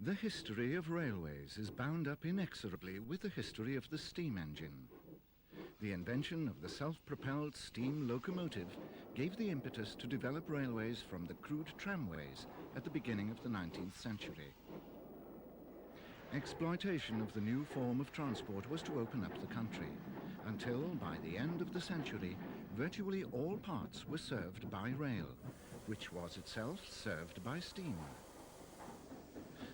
The history of railways is bound up inexorably with the history of the steam engine. The invention of the self-propelled steam locomotive gave the impetus to develop railways from the crude tramways at the beginning of the 19th century. Exploitation of the new form of transport was to open up the country, until by the end of the century, virtually all parts were served by rail, which was itself served by steam.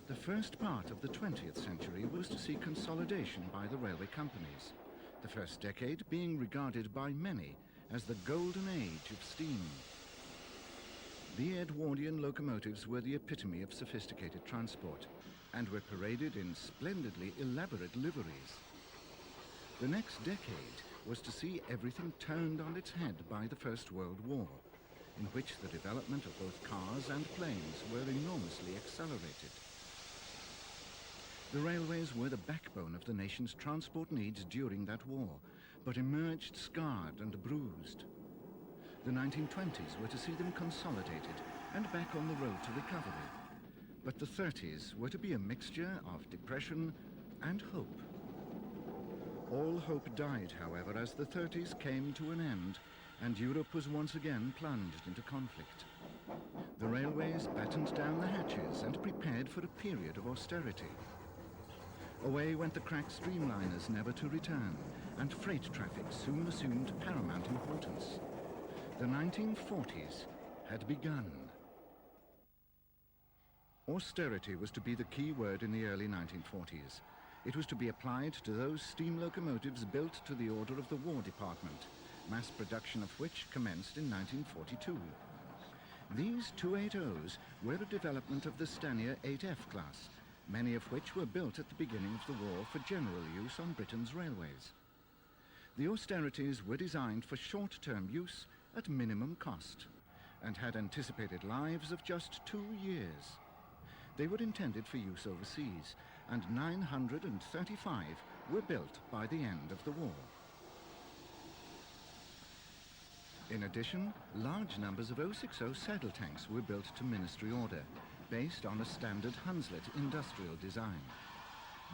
The first part of the 20th century was to see consolidation by the railway companies, the first decade being regarded by many as the golden age of steam. The Edwardian locomotives were the epitome of sophisticated transport and were paraded in splendidly elaborate liveries. The next decade was to see everything turned on its head by the First World War, in which the development of both cars and planes were enormously accelerated. The railways were the backbone of the nation's transport needs during that war, but emerged scarred and bruised. The 1920s were to see them consolidated and back on the road to recovery. But the 30s were to be a mixture of depression and hope. All hope died, however, as the 30s came to an end and Europe was once again plunged into conflict. The railways battened down the hatches and prepared for a period of austerity. Away went the crack streamliners, never to return, and freight traffic soon assumed paramount importance. The 1940s had begun. Austerity was to be the key word in the early 1940s. It was to be applied to those steam locomotives built to the order of the War Department, mass production of which commenced in 1942. These 280s were a development of the Stanier 8F class, many of which were built at the beginning of the war for general use on Britain's railways. The austerities were designed for short-term use at minimum cost and had anticipated lives of just 2 years. They were intended for use overseas, and 935 were built by the end of the war. In addition, large numbers of 060 saddle tanks were built to ministry order, based on a standard Hunslet industrial design.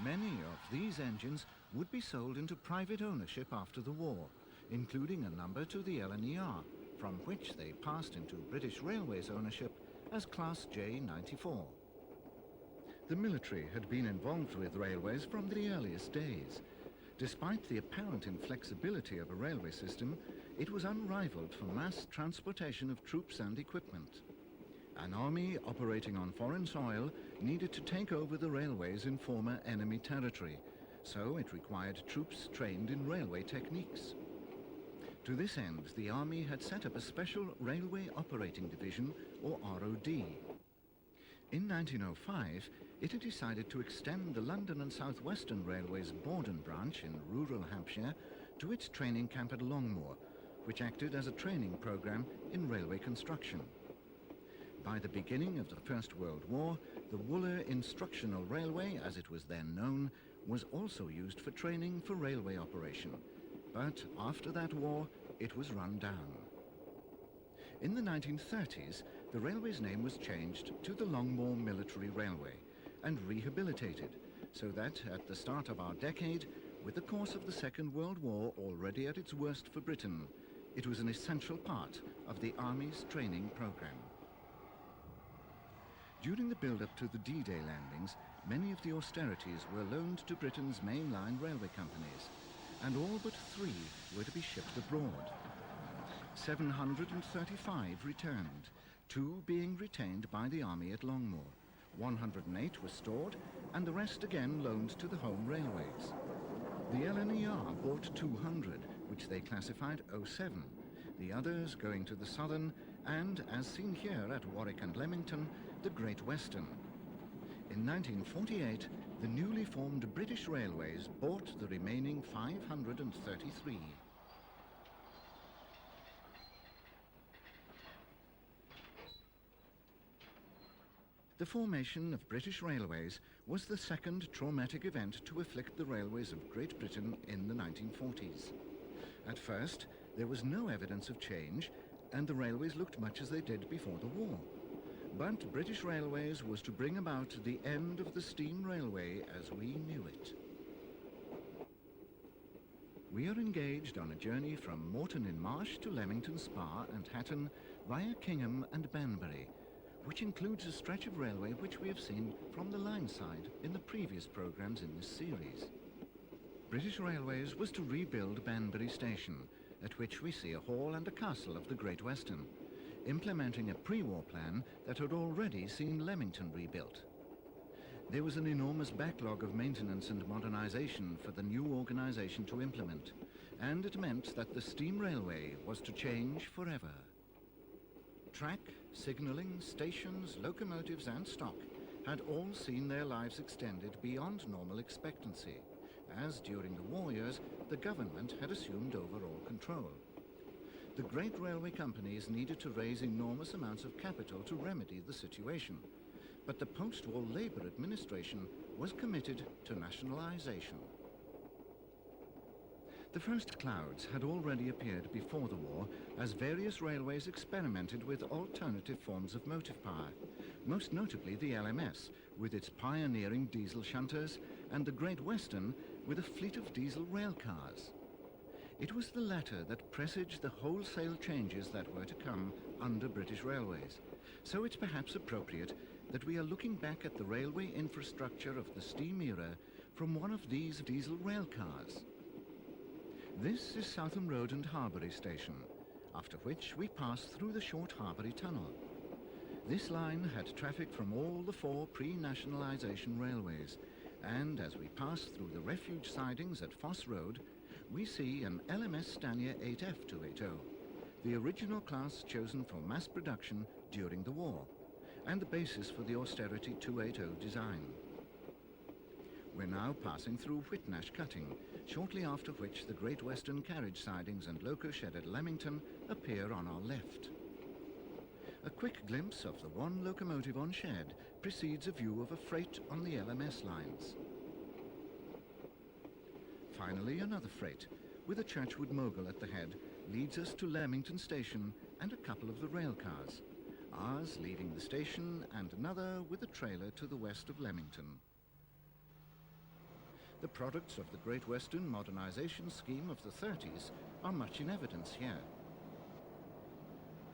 Many of these engines would be sold into private ownership after the war, including a number to the LNER, from which they passed into British Railways ownership as Class J94. The military had been involved with railways from the earliest days. Despite the apparent inflexibility of a railway system, it was unrivaled for mass transportation of troops and equipment. An army operating on foreign soil needed to take over the railways in former enemy territory, so it required troops trained in railway techniques. To this end, the army had set up a special Railway Operating Division, or ROD. In 1905, it had decided to extend the London and South Western Railway's Borden branch in rural Hampshire to its training camp at Longmoor, which acted as a training program in railway construction. By the beginning of the First World War, the Wooler Instructional Railway, as it was then known, was also used for training for railway operation. But after that war, it was run down. In the 1930s, the railway's name was changed to the Longmoor Military Railway and rehabilitated, so that at the start of our decade, with the course of the Second World War already at its worst for Britain, it was an essential part of the Army's training program. During the build-up to the D-Day landings, many of the austerities were loaned to Britain's mainline railway companies, and all but 3 were to be shipped abroad. 735 returned, 2 being retained by the Army at Longmoor. 108 were stored, and the rest again loaned to the home railways. The LNER bought 200, which they classified 07, the others going to the Southern and, as seen here at Warwick and Leamington, the Great Western. In 1948, the newly formed British Railways bought the remaining 533. The formation of British Railways was the second traumatic event to afflict the railways of Great Britain in the 1940s. At first, there was no evidence of change, and the railways looked much as they did before the war. But British Railways was to bring about the end of the steam railway as we knew it. We are engaged on a journey from Moreton-in-Marsh to Leamington Spa and Hatton via Kingham and Banbury, which includes a stretch of railway which we have seen from the line side in the previous programmes in this series. British Railways was to rebuild Banbury Station, at which we see a hall and a castle of the Great Western, implementing a pre-war plan that had already seen Leamington rebuilt. There was an enormous backlog of maintenance and modernisation for the new organisation to implement, and it meant that the steam railway was to change forever. Track, signalling, stations, locomotives and stock had all seen their lives extended beyond normal expectancy, as during the war years the government had assumed overall control. The great railway companies needed to raise enormous amounts of capital to remedy the situation, but the post-war Labour administration was committed to nationalisation. The first clouds had already appeared before the war as various railways experimented with alternative forms of motive power, most notably the LMS with its pioneering diesel shunters and the Great Western with a fleet of diesel rail cars. It was the latter that presaged the wholesale changes that were to come under British Railways, so it's perhaps appropriate that we are looking back at the railway infrastructure of the steam era from one of these diesel rail cars. This is Southam Road and Harbury Station, after which we pass through the short Harbury Tunnel. This line had traffic from all the four pre-nationalisation railways, and as we pass through the refuge sidings at Foss Road, we see an LMS Stanier 8F280, the original class chosen for mass production during the war, and the basis for the Austerity 280 design. We're now passing through Whitnash Cutting, shortly after which the Great Western carriage sidings and loco shed at Leamington appear on our left. A quick glimpse of the one locomotive on shed precedes a view of a freight on the LMS lines. Finally, another freight, with a Churchwood mogul at the head, leads us to Leamington Station and a couple of the rail cars, ours leaving the station and another with a trailer to the west of Leamington. The products of the Great Western modernisation scheme of the 30s are much in evidence here.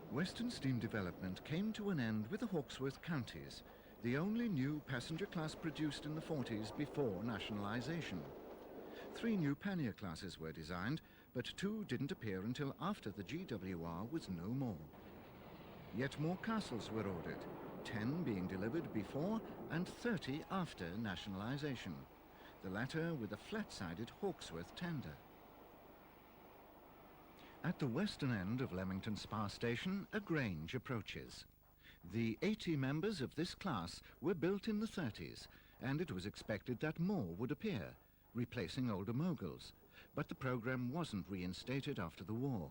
Western steam development came to an end with the Hawkesworth counties, the only new passenger class produced in the 40s before nationalisation. 3 new pannier classes were designed, but 2 didn't appear until after the GWR was no more. Yet more castles were ordered, 10 being delivered before and 30 after nationalisation, the latter with a flat-sided Hawkesworth tender. At the western end of Leamington Spa Station, a grange approaches. The 80 members of this class were built in the 30s, and it was expected that more would appear, replacing older moguls, but the programme wasn't reinstated after the war.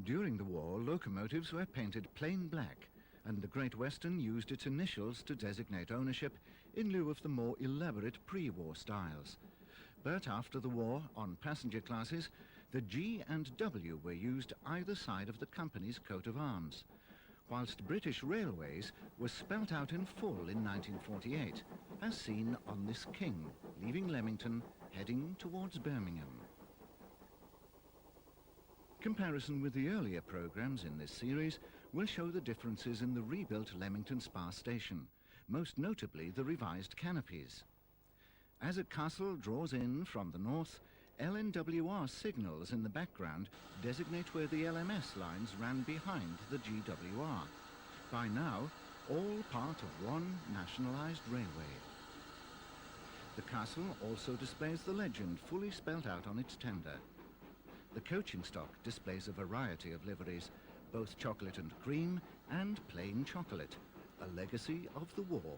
During the war, locomotives were painted plain black, and the Great Western used its initials to designate ownership in lieu of the more elaborate pre-war styles. But after the war, on passenger classes, the G and W were used either side of the company's coat of arms, whilst British Railways was spelt out in full in 1948, as seen on this king, leaving Leamington, heading towards Birmingham. Comparison with the earlier programmes in this series will show the differences in the rebuilt Leamington Spa Station, most notably the revised canopies. As a castle draws in from the north, LNWR signals in the background designate where the LMS lines ran behind the GWR, by now all part of one nationalised railway. The castle also displays the legend fully spelt out on its tender. The coaching stock displays a variety of liveries, both chocolate and cream and plain chocolate, a legacy of the war.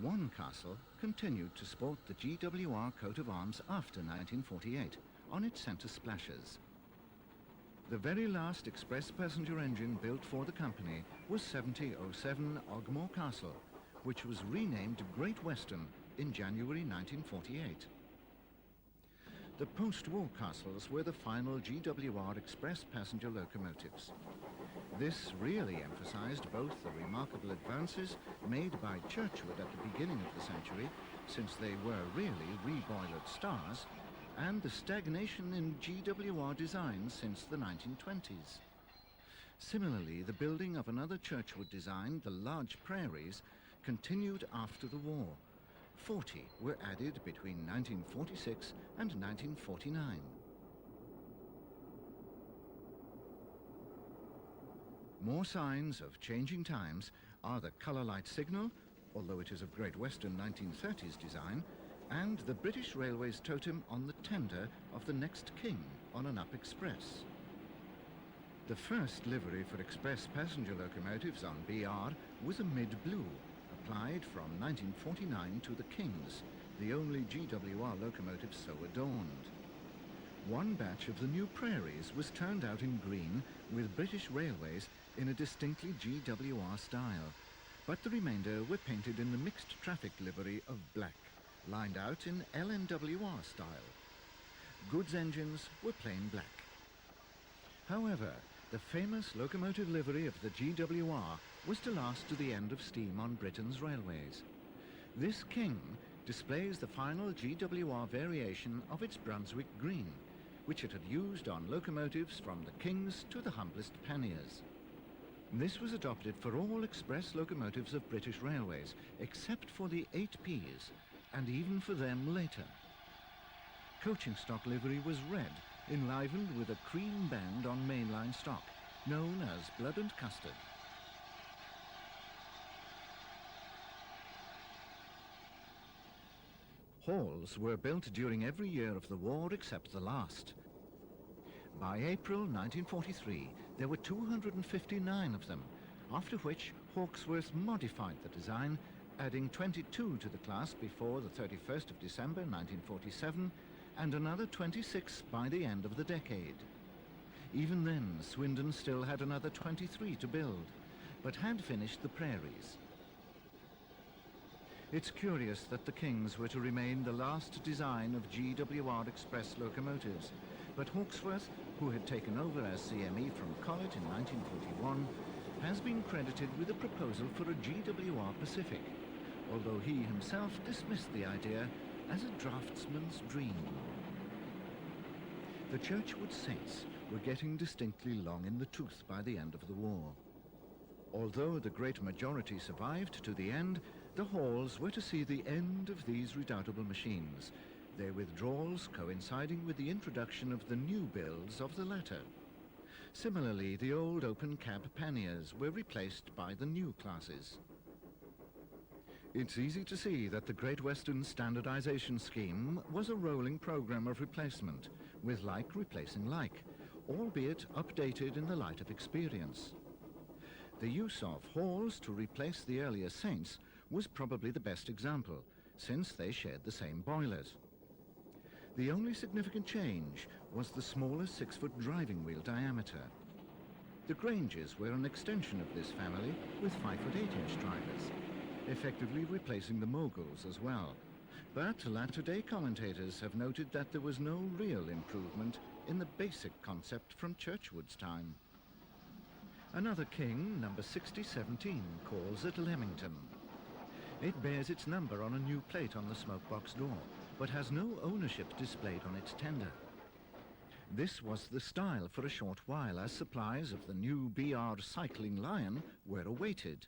One castle continued to sport the GWR coat of arms after 1948 on its centre splashes. The very last express passenger engine built for the company was 7007 Ogmore Castle, which was renamed Great Western in January 1948. The post-war castles were the final GWR express passenger locomotives. This really emphasized both the remarkable advances made by Churchwood at the beginning of the century, since they were really reboilered stars, and the stagnation in GWR design since the 1920s. Similarly, the building of another Churchwood design, the large prairies, continued after the war. 40 were added between 1946 and 1949. More signs of changing times are the colour light signal, although it is of Great Western 1930s design, and the British Railways totem on the tender of the next king on an up express. The first livery for express passenger locomotives on BR was a mid-blue, applied from 1949 to the Kings, the only GWR locomotive so adorned. One batch of the new prairies was turned out in green with British Railways in a distinctly GWR style, but the remainder were painted in the mixed traffic livery of black, lined out in LNWR style. Goods engines were plain black. However, the famous locomotive livery of the GWR was to last to the end of steam on Britain's railways. This King displays the final GWR variation of its Brunswick green, which it had used on locomotives from the Kings to the humblest panniers. This was adopted for all express locomotives of British Railways, except for the 8Ps, and even for them later. Coaching stock livery was red, enlivened with a cream band on mainline stock, known as blood and custard. Halls were built during every year of the war except the last. By April 1943, there were 259 of them, after which Hawksworth modified the design, adding 22 to the class before the 31st of December 1947, and another 26 by the end of the decade. Even then, Swindon still had another 23 to build, but had finished the prairies. It's curious that the Kings were to remain the last design of GWR express locomotives, but Hawksworth, who had taken over as CME from Collett in 1941, has been credited with a proposal for a GWR Pacific, although he himself dismissed the idea as a draftsman's dream. The Churchwood Saints were getting distinctly long in the tooth by the end of the war. Although the great majority survived to the end, the Halls were to see the end of these redoubtable machines, their withdrawals coinciding with the introduction of the new builds of the latter. Similarly, the old open cab panniers were replaced by the new classes. It's easy to see that the Great Western Standardization Scheme was a rolling program of replacement, with like replacing like, albeit updated in the light of experience. The use of Halls to replace the earlier Saints was probably the best example, since they shared the same boilers. The only significant change was the smaller 6-foot driving wheel diameter. The Grangers were an extension of this family with 5-foot 8-inch drivers, effectively replacing the Moguls as well. But latter-day commentators have noted that there was no real improvement in the basic concept from Churchwood's time. Another King, number 6017, calls at Leamington. It bears its number on a new plate on the smokebox door, but has no ownership displayed on its tender. This was the style for a short while, as supplies of the new BR Cycling Lion were awaited.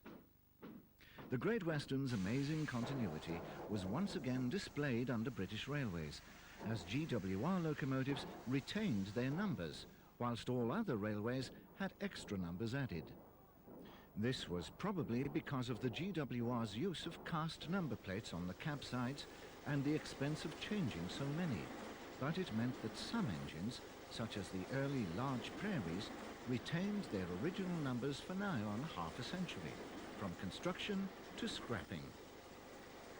The Great Western's amazing continuity was once again displayed under British Railways, as GWR locomotives retained their numbers, whilst all other railways had extra numbers added. This was probably because of the GWR's use of cast number plates on the cab sides and the expense of changing so many, but it meant that some engines, such as the early large prairies, retained their original numbers for nigh on half a century, from construction to scrapping.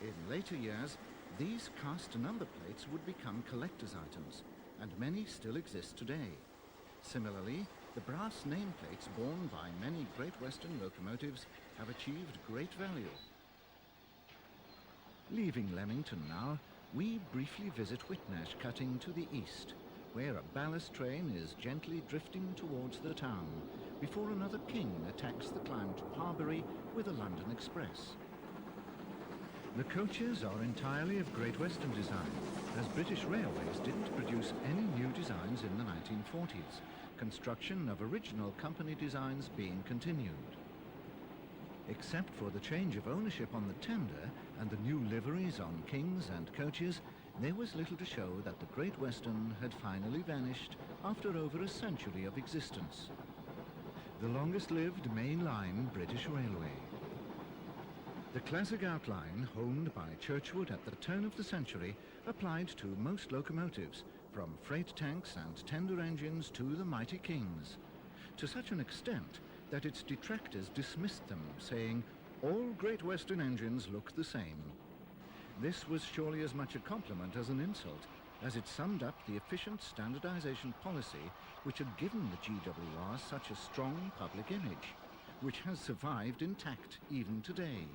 In later years, these cast number plates would become collector's items, and many still exist today. Similarly, the brass nameplates borne by many Great Western locomotives have achieved great value. Leaving Leamington now, we briefly visit Whitnash Cutting to the east, where a ballast train is gently drifting towards the town before another king attacks the climb to Parbury with a London express. The coaches are entirely of Great Western design, as British Railways didn't produce any new designs in the 1940s, construction of original company designs being continued. Except for the change of ownership on the tender and the new liveries on Kings and coaches, there was little to show that the Great Western had finally vanished after over a century of existence. The longest-lived main-line British Railway. The classic outline, honed by Churchwood at the turn of the century, applied to most locomotives, from freight tanks and tender engines to the mighty Kings, to such an extent that its detractors dismissed them, saying, "All Great Western engines look the same." This was surely as much a compliment as an insult, as it summed up the efficient standardization policy which had given the GWR such a strong public image, which has survived intact even today.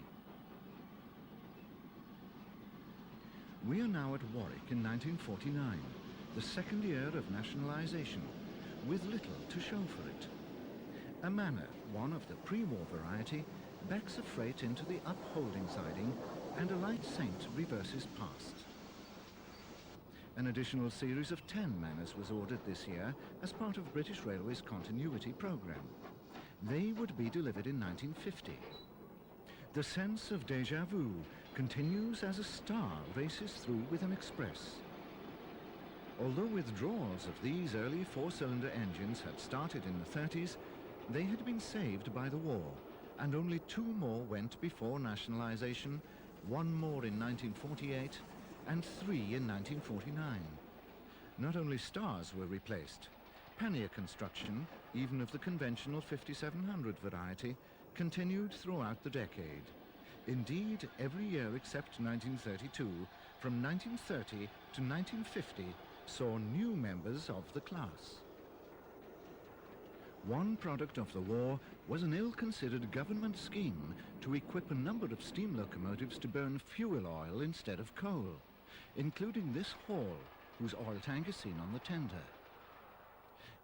We are now at Warwick in 1949, the second year of nationalisation, with little to show for it. A manor, one of the pre-war variety, backs a freight into the upholding siding, and a light saint reverses past. An additional series of 10 manors was ordered this year as part of British Railways' continuity programme. They would be delivered in 1950. The sense of déjà vu continues as a star races through with an express. Although withdrawals of these early four-cylinder engines had started in the 30s, they had been saved by the war, and only 2 more went before nationalisation, 1 more in 1948 and 3 in 1949. Not only stars were replaced, pannier construction, even of the conventional 5700 variety, continued throughout the decade. Indeed, every year except 1932, from 1930 to 1950, saw new members of the class. One product of the war was an ill-considered government scheme to equip a number of steam locomotives to burn fuel oil instead of coal, including this hall, whose oil tank is seen on the tender.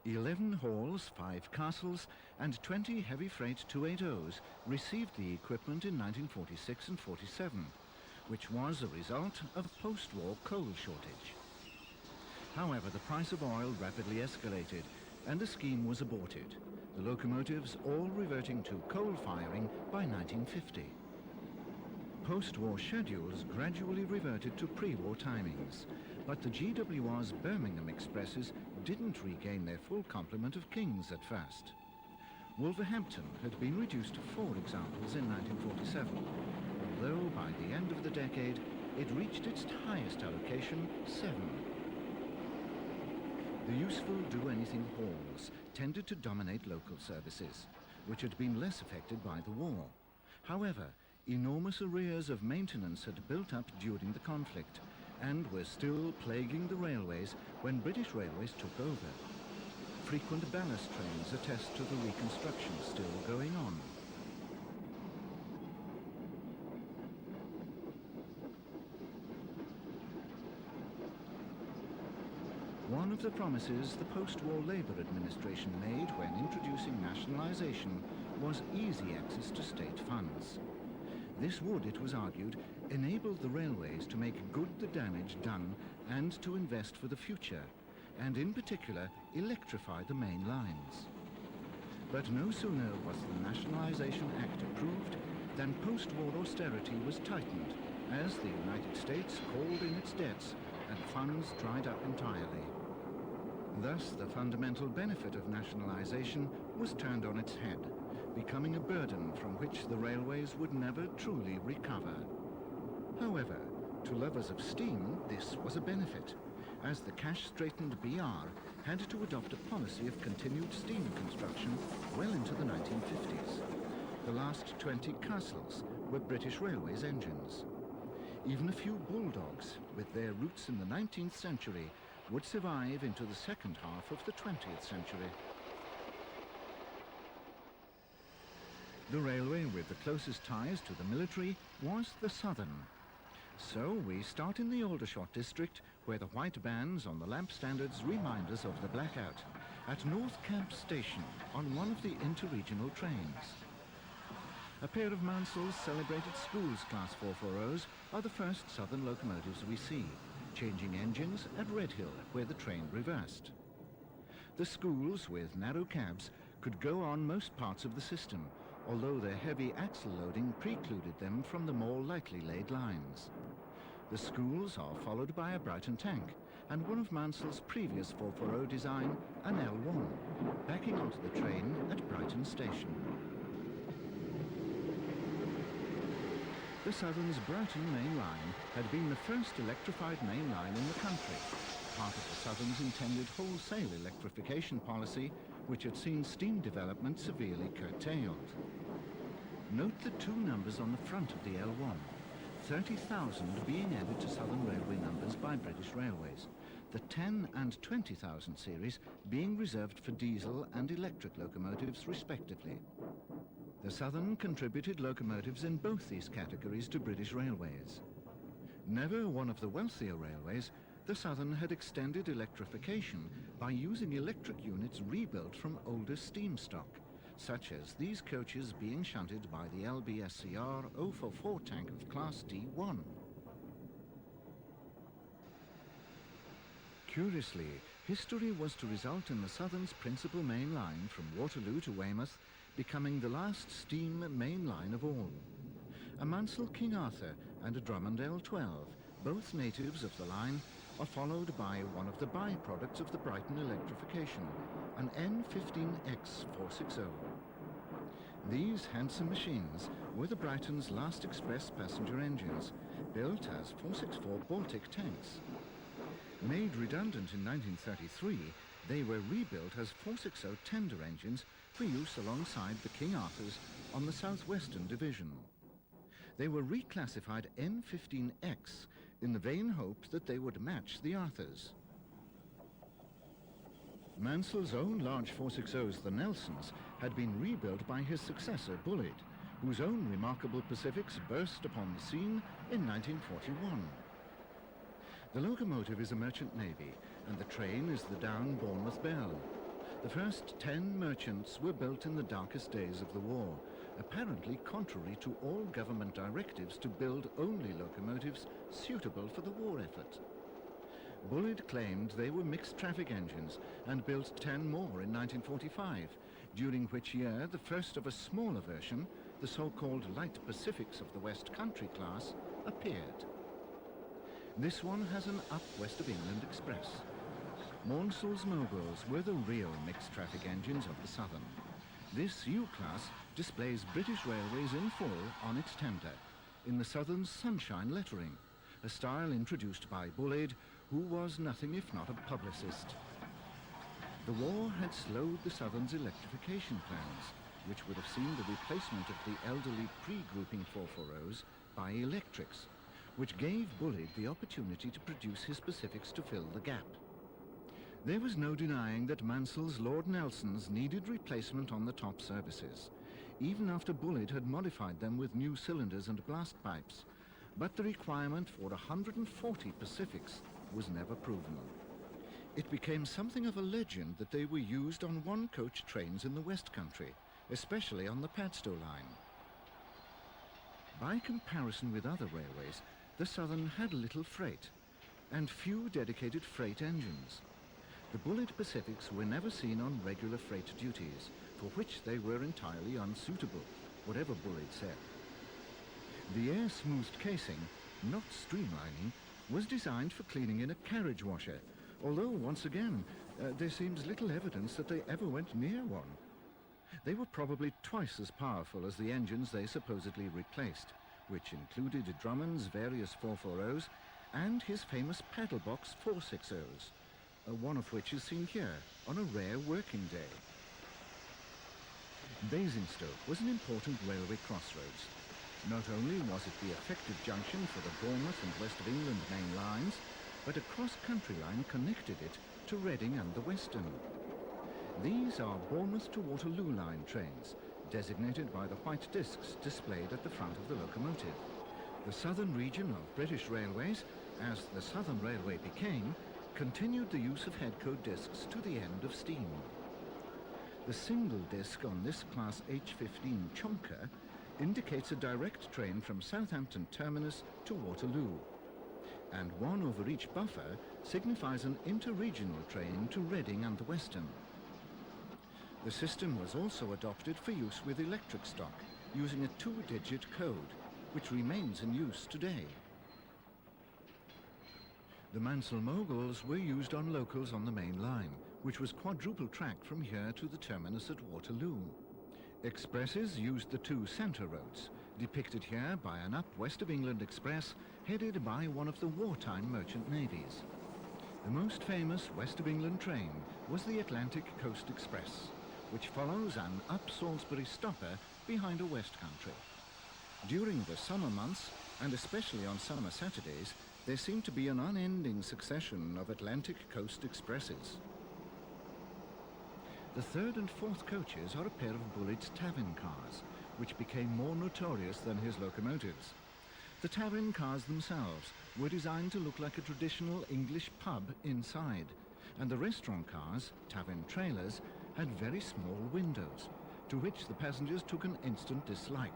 11 halls, 5 castles, and 20 heavy freight 280s received the equipment in 1946 and 47, which was a result of post-war coal shortage. However, the price of oil rapidly escalated, and the scheme was aborted, the locomotives all reverting to coal firing by 1950. Post-war schedules gradually reverted to pre-war timings, but the GWR's Birmingham expresses didn't regain their full complement of Kings at first. Wolverhampton had been reduced to 4 examples in 1947, although by the end of the decade it reached its highest allocation, 7. The useful do-anything halls tended to dominate local services, which had been less affected by the war. However, enormous arrears of maintenance had built up during the conflict and were still plaguing the railways when British Railways took over. Frequent ballast trains attest to the reconstruction still going on. One of the promises the post-war Labour administration made when introducing nationalisation was easy access to state funds. This would, it was argued, enable the railways to make good the damage done and to invest for the future, and in particular electrify the main lines. But no sooner was the Nationalisation Act approved than post-war austerity was tightened as the United States called in its debts and funds dried up entirely. Thus, the fundamental benefit of nationalisation was turned on its head, becoming a burden from which the railways would never truly recover. However, to lovers of steam, this was a benefit, as the cash-straitened BR had to adopt a policy of continued steam construction well into the 1950s. The last 20 castles were British Railways engines. Even a few bulldogs, with their roots in the 19th century, would survive into the second half of the 20th century. The railway with the closest ties to the military was the Southern. So we start in the Aldershot district, where the white bands on the lamp standards remind us of the blackout, at North Camp Station on one of the interregional trains. A pair of Mansell's celebrated schools Class 440s are the first southern locomotives we see, changing engines at Redhill, where the train reversed. The schools, with narrow cabs, could go on most parts of the system, although their heavy axle loading precluded them from the more lightly laid lines. The schools are followed by a Brighton tank, and one of Mansell's previous 440 design, an L1, backing onto the train at Brighton Station. The Southern's Brighton main line had been the first electrified main line in the country, part of the Southern's intended wholesale electrification policy, which had seen steam development severely curtailed. Note the two numbers on the front of the L1, 30,000 being added to Southern Railway numbers by British Railways, the 10 and 20,000 series being reserved for diesel and electric locomotives respectively. The Southern contributed locomotives in both these categories to British Railways. Never one of the wealthier railways, the Southern had extended electrification by using electric units rebuilt from older steam stock, such as these coaches being shunted by the LBSCR 044 tank of Class D1. Curiously, history was to result in the Southern's principal main line from Waterloo to Weymouth becoming the last steam main line of all. A Mansell King Arthur and a Drummond L12, both natives of the line, are followed by one of the byproducts of the Brighton electrification, an N15X 460. These handsome machines were the Brighton's last express passenger engines, built as 464 Baltic tanks. Made redundant in 1933, they were rebuilt as 460 tender engines for use alongside the King Arthurs on the Southwestern Division. They were reclassified N15X in the vain hope that they would match the Arthurs. Mansell's own large 460s, the Nelsons, had been rebuilt by his successor, Bullard, whose own remarkable Pacifics burst upon the scene in 1941. The locomotive is a merchant navy, and the train is the Down Bournemouth Belle. The first 10 merchants were built in the darkest days of the war, apparently contrary to all government directives to build only locomotives suitable for the war effort. Bullard claimed they were mixed traffic engines and built 10 more in 1945, during which year the first of a smaller version, the so-called Light Pacifics of the West Country class, appeared. This one has an Up West of England express. Mansell's Moguls were the real mixed traffic engines of the Southern. This U-class displays British Railways in full on its tender, in the Southern's sunshine lettering, a style introduced by Bullard, who was nothing if not a publicist. The war had slowed the Southern's electrification plans, which would have seen the replacement of the elderly pre-grouping 440s by electrics, which gave Bullard the opportunity to produce his Pacifics to fill the gap. There was no denying that Mansell's Lord Nelsons needed replacement on the top services, even after Bullard had modified them with new cylinders and blast pipes, but the requirement for 140 Pacifics was never proven. It became something of a legend that they were used on one-coach trains in the West Country, especially on the Padstow line. By comparison with other railways, the Southern had little freight and few dedicated freight engines. The Bullard Pacifics were never seen on regular freight duties, for which they were entirely unsuitable, whatever Bullard said. The air-smoothed casing, not streamlining, was designed for cleaning in a carriage washer, although once again there seems little evidence that they ever went near one. They were probably twice as powerful as the engines they supposedly replaced, which included Drummond's various 440s and his famous paddle box 460s. One of which is seen here on a rare working day. Basingstoke was an important railway crossroads. Not only was it the effective junction for the Bournemouth and West of England main lines, but a cross-country line connected it to Reading and the Western. These are Bournemouth to Waterloo line trains, designated by the white discs displayed at the front of the locomotive. The southern region of British Railways, as the Southern Railway became, continued the use of head code discs to the end of steam. The single disc on this Class H15 chonker indicates a direct train from Southampton Terminus to Waterloo, and one over each buffer signifies an interregional train to Reading and the Western. The system was also adopted for use with electric stock, using a 2-digit code, which remains in use today. The Mansell Moguls were used on locals on the main line, which was quadruple track from here to the terminus at Waterloo. Expresses used the 2 centre roads, depicted here by an up West of England express headed by one of the wartime merchant navies. The most famous West of England train was the Atlantic Coast Express, which follows an up Salisbury stopper behind a West Country. During the summer months, and especially on summer Saturdays, there seemed to be an unending succession of Atlantic Coast Expresses. The third and fourth coaches are a pair of Bullett's Tavern cars, which became more notorious than his locomotives. The tavern cars themselves were designed to look like a traditional English pub inside, and the restaurant cars, tavern trailers, had very small windows, to which the passengers took an instant dislike.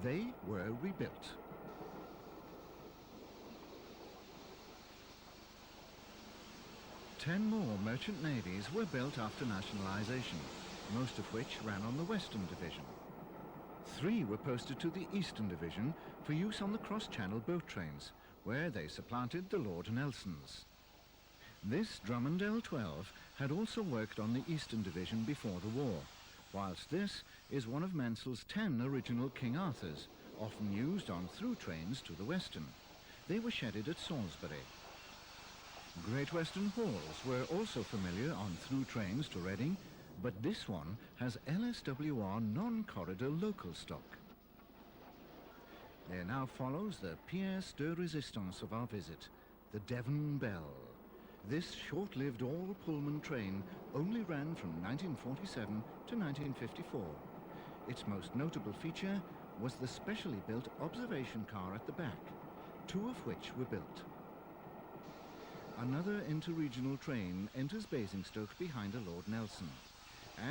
They were rebuilt. Ten more merchant navies were built after nationalisation, most of which ran on the Western Division. 3 were posted to the Eastern Division for use on the cross-channel boat trains, where they supplanted the Lord Nelsons. This Drummond L12 had also worked on the Eastern Division before the war, whilst this is one of Mansell's 10 original King Arthurs, often used on through trains to the Western. They were shedded at Salisbury. Great Western Halls were also familiar on through trains to Reading, but this one has LSWR non-corridor local stock. There now follows the pièce de résistance of our visit, the Devon Bell. This short-lived all-Pullman train only ran from 1947 to 1954. Its most notable feature was the specially built observation car at the back, 2 of which were built. Another interregional train enters Basingstoke behind a Lord Nelson,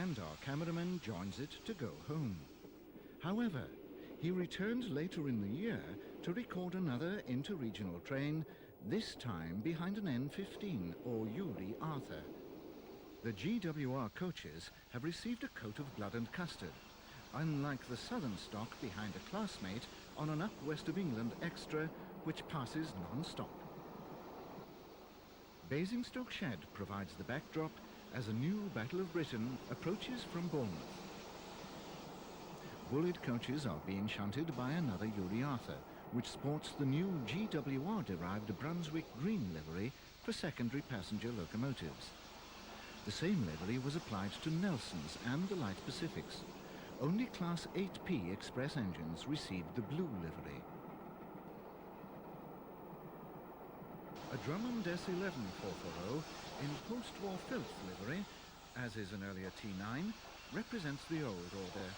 and our cameraman joins it to go home. However, he returned later in the year to record another interregional train, this time behind an N15 or Uri Arthur. The GWR coaches have received a coat of blood and custard, unlike the southern stock behind a classmate on an up West of England extra which passes non-stop. Basingstoke Shed provides the backdrop as a new Battle of Britain approaches from Bournemouth. Bullet coaches are being shunted by another Uri Arthur, which sports the new GWR-derived Brunswick green livery for secondary passenger locomotives. The same livery was applied to Nelson's and the Light Pacifics. Only Class 8P express engines received the blue livery. A Drummond S11 440 in post-war filth livery, as is an earlier T9, represents the old order.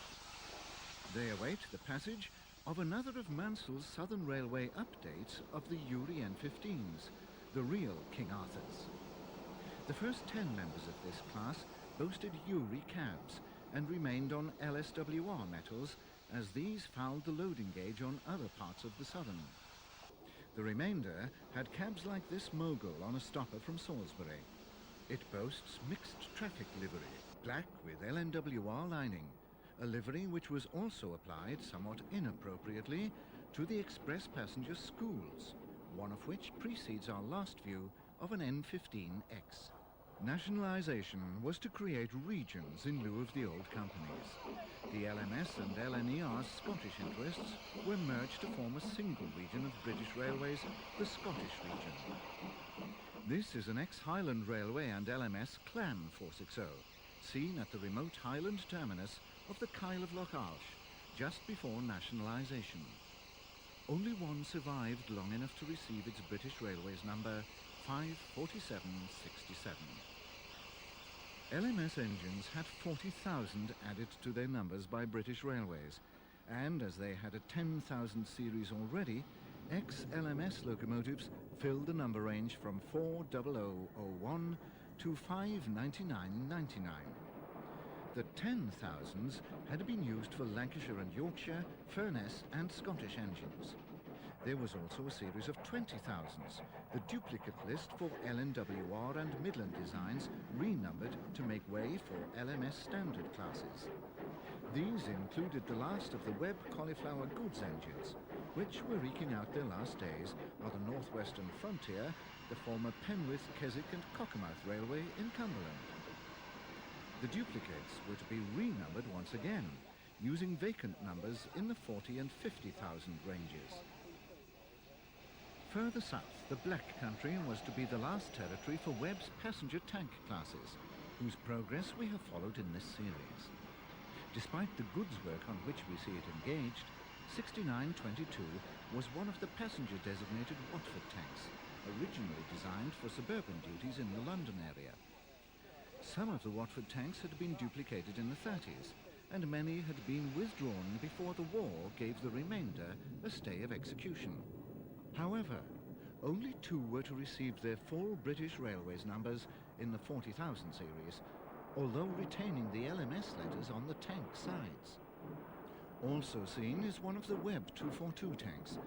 They await the passage of another of Mansell's Southern Railway updates of the Uri N15s, the real King Arthurs. The first 10 members of this class boasted Uri cabs and remained on LSWR metals, as these fouled the loading gauge on other parts of the Southern. The remainder had cabs like this Mogul on a stopper from Salisbury. It boasts mixed traffic livery, black with LNWR lining, a livery which was also applied somewhat inappropriately to the express passenger schools, one of which precedes our last view of an N15X. Nationalisation was to create regions in lieu of the old companies. The LMS and LNER's Scottish interests were merged to form a single region of British Railways, the Scottish region. This is an ex-Highland Railway and LMS Clan 460, seen at the remote Highland terminus of the Kyle of Loch Arsh, just before nationalisation. Only one survived long enough to receive its British Railways number 54767. LMS engines had 40,000 added to their numbers by British Railways, And as they had a 10,000 series already, ex-LMS locomotives filled the number range from 40001 to 59999. The 10,000s had been used for Lancashire and Yorkshire, Furness and Scottish engines. There was also a series of 20,000s, the duplicate list for LNWR and Midland designs renumbered to make way for LMS standard classes. These included the last of the Webb cauliflower goods engines, which were eking out their last days on the northwestern frontier, the former Penrith, Keswick and Cockermouth Railway in Cumberland. The duplicates were to be renumbered once again, using vacant numbers in the 40 and 50,000 ranges. Further south, the Black Country was to be the last territory for Webb's passenger tank classes, whose progress we have followed in this series. Despite the goods work on which we see it engaged, 6922 was one of the passenger-designated Watford tanks, originally designed for suburban duties in the London area. Some of the Watford tanks had been duplicated in the 30s, and many had been withdrawn before the war gave the remainder a stay of execution. However, only 2 were to receive their full British Railways numbers in the 40,000 series, although retaining the LMS letters on the tank sides. Also seen is one of the Webb 242 tanks.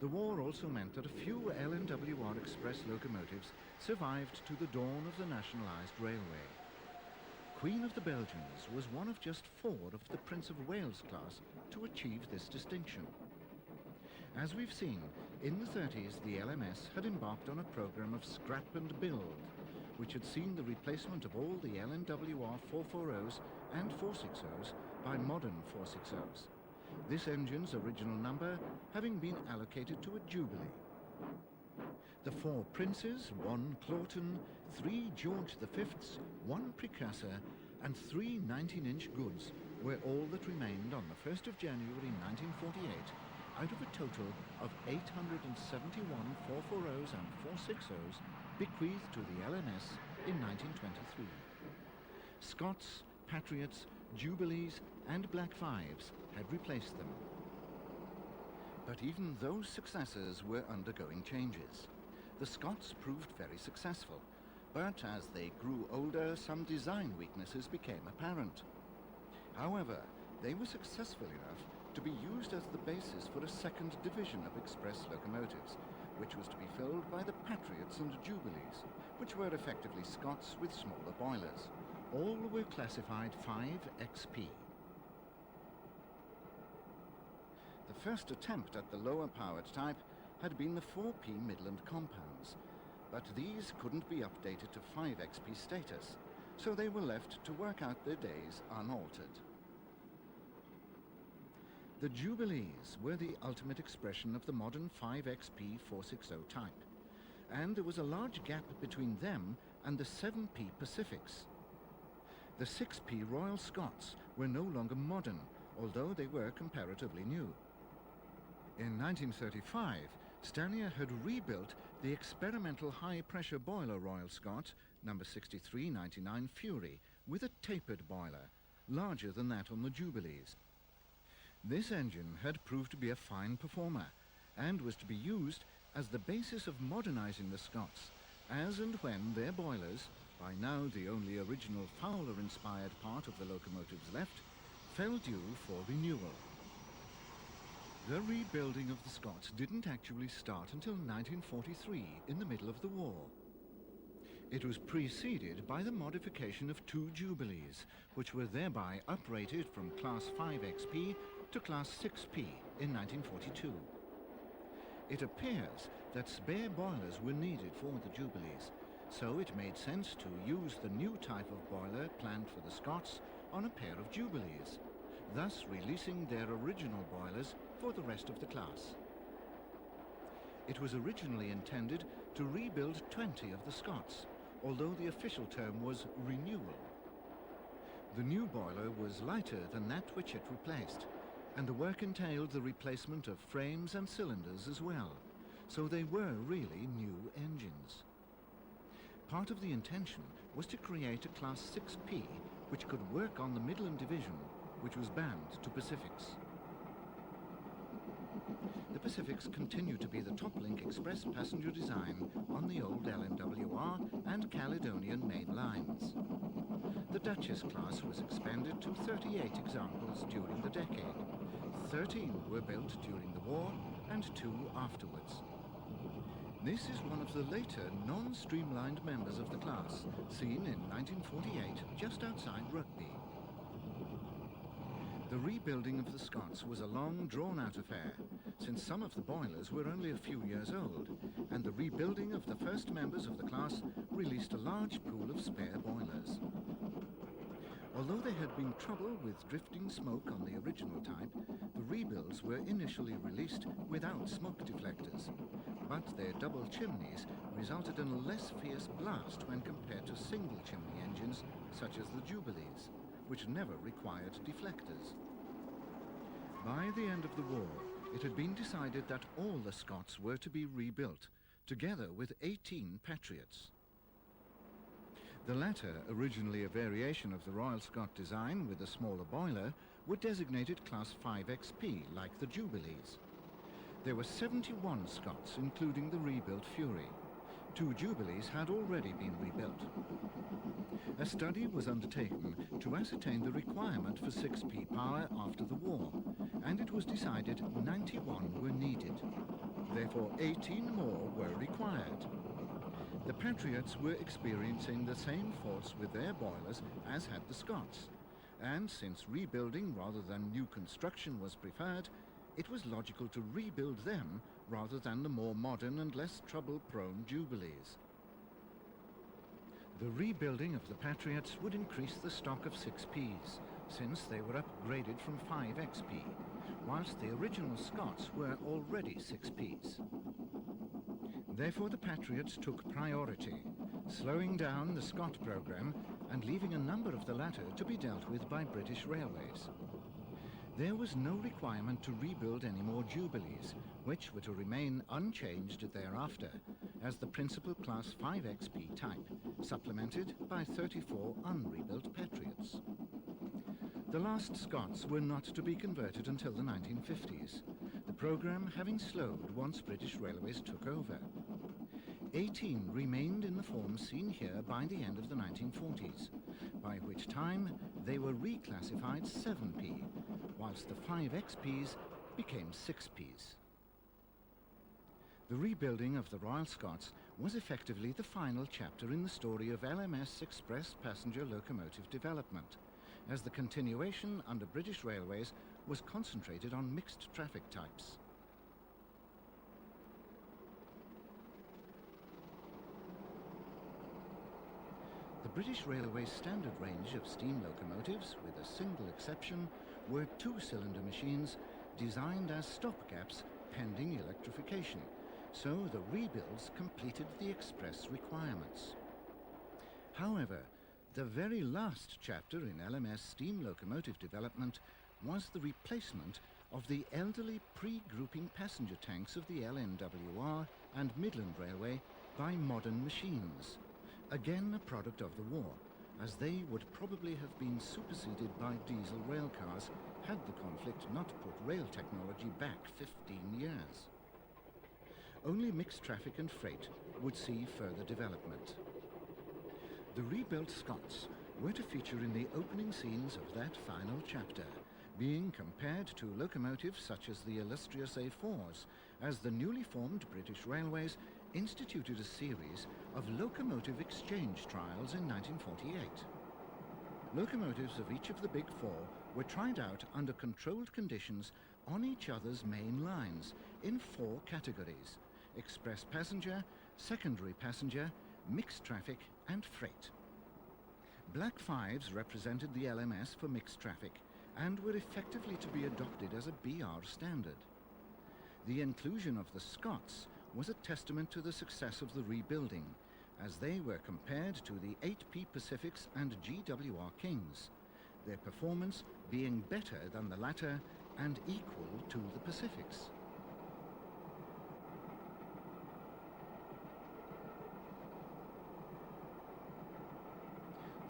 The war also meant that a few LNWR Express locomotives survived to the dawn of the nationalised railway. Queen of the Belgians was one of just 4 of the Prince of Wales class to achieve this distinction. As we've seen, in the 30s the LMS had embarked on a programme of scrap and build, which had seen the replacement of all the LNWR 440s and 460s by modern 460s, this engine's original number having been allocated to a Jubilee. The 4 Princes, 1 Clawton, 3 George V's, 1 Precursor and 3 19-inch goods were all that remained on the 1st of January 1948 out of a total of 871 440s and 460s bequeathed to the LMS in 1923. Scots, Patriots, Jubilees and Black Fives had replaced them. But even those successors were undergoing changes. The Scots proved very successful, but as they grew older, some design weaknesses became apparent. However, they were successful enough to be used as the basis for a second division of express locomotives, which was to be filled by the Patriots and Jubilees, which were effectively Scots with smaller boilers. All were classified 5XP. The first attempt at the lower-powered type had been the 4P Midland compounds, but these couldn't be updated to 5XP status, so they were left to work out their days unaltered. The Jubilees were the ultimate expression of the modern 5XP 460 type, and there was a large gap between them and the 7P Pacifics. The 6P Royal Scots were no longer modern, although they were comparatively new. In 1935, Stanier had rebuilt the experimental high-pressure boiler Royal Scot, number 6399 Fury, with a tapered boiler, larger than that on the Jubilees. This engine had proved to be a fine performer, and was to be used as the basis of modernising the Scots, as and when their boilers, by now the only original Fowler-inspired part of the locomotives left, fell due for renewal. The rebuilding of the Scots didn't actually start until 1943, in the middle of the war. It was preceded by the modification of 2 Jubilees, which were thereby uprated from Class 5XP to Class 6P in 1942. It appears that spare boilers were needed for the Jubilees, so it made sense to use the new type of boiler planned for the Scots on a pair of Jubilees, thus releasing their original boilers for the rest of the class. It was originally intended to rebuild 20 of the Scots, although the official term was renewal. The new boiler was lighter than that which it replaced, and the work entailed the replacement of frames and cylinders as well, so they were really new engines. Part of the intention was to create a Class 6P which could work on the Midland Division which was banned to Pacifics. The Pacifics continue to be the top-link express passenger design on the old LNWR and Caledonian main lines. The Duchess class was expanded to 38 examples during the decade. 13 were built during the war and 2 afterwards. This is one of the later non-streamlined members of the class, seen in 1948 just outside Rugby. The rebuilding of the Scots was a long, drawn-out affair, since some of the boilers were only a few years old, and the rebuilding of the first members of the class released a large pool of spare boilers. Although there had been trouble with drifting smoke on the original type, the rebuilds were initially released without smoke deflectors, but their double chimneys resulted in a less fierce blast when compared to single chimney engines such as the Jubilees, which never required deflectors. By the end of the war, it had been decided that all the Scots were to be rebuilt, together with 18 Patriots. The latter, originally a variation of the Royal Scot design with a smaller boiler, were designated Class 5XP, like the Jubilees. There were 71 Scots, including the rebuilt Fury. 2 Jubilees had already been rebuilt. A study was undertaken to ascertain the requirement for 6P power after the war, and it was decided 91 were needed. Therefore, 18 more were required. The Patriots were experiencing the same faults with their boilers as had the Scots, and since rebuilding rather than new construction was preferred, it was logical to rebuild them rather than the more modern and less trouble-prone Jubilees. The rebuilding of the Patriots would increase the stock of 6Ps, since they were upgraded from 5XP, whilst the original Scots were already 6Ps. Therefore the Patriots took priority, slowing down the Scot programme and leaving a number of the latter to be dealt with by British Railways. There was no requirement to rebuild any more Jubilees, which were to remain unchanged thereafter, as the principal Class 5XP type, supplemented by 34 unrebuilt Patriots. The last Scots were not to be converted until the 1950s, the programme having slowed once British Railways took over. 18 remained in the form seen here by the end of the 1940s, by which time they were reclassified 7P, whilst the 5XPs became 6Ps. The rebuilding of the Royal Scots was effectively the final chapter in the story of LMS Express passenger locomotive development, as the continuation under British Railways was concentrated on mixed traffic types. The British Railways standard range of steam locomotives, with a single exception, were 2-cylinder machines designed as stopgaps pending electrification, so the rebuilds completed the express requirements. However, the very last chapter in LMS steam locomotive development was the replacement of the elderly pre-grouping passenger tanks of the LNWR and Midland Railway by modern machines, again a product of the war, as they would probably have been superseded by diesel rail cars had the conflict not put rail technology back 15 years. Only mixed traffic and freight would see further development. The rebuilt Scots were to feature in the opening scenes of that final chapter, being compared to locomotives such as the illustrious A4s, as the newly formed British Railways instituted a series of locomotive exchange trials in 1948. Locomotives of each of the Big Four were tried out under controlled conditions on each other's main lines in 4 categories: express passenger, secondary passenger, mixed traffic and freight. Black 5s represented the LMS for mixed traffic and were effectively to be adopted as a BR standard. The inclusion of the Scots was a testament to the success of the rebuilding, as they were compared to the 8P Pacifics and GWR Kings, their performance being better than the latter and equal to the Pacifics.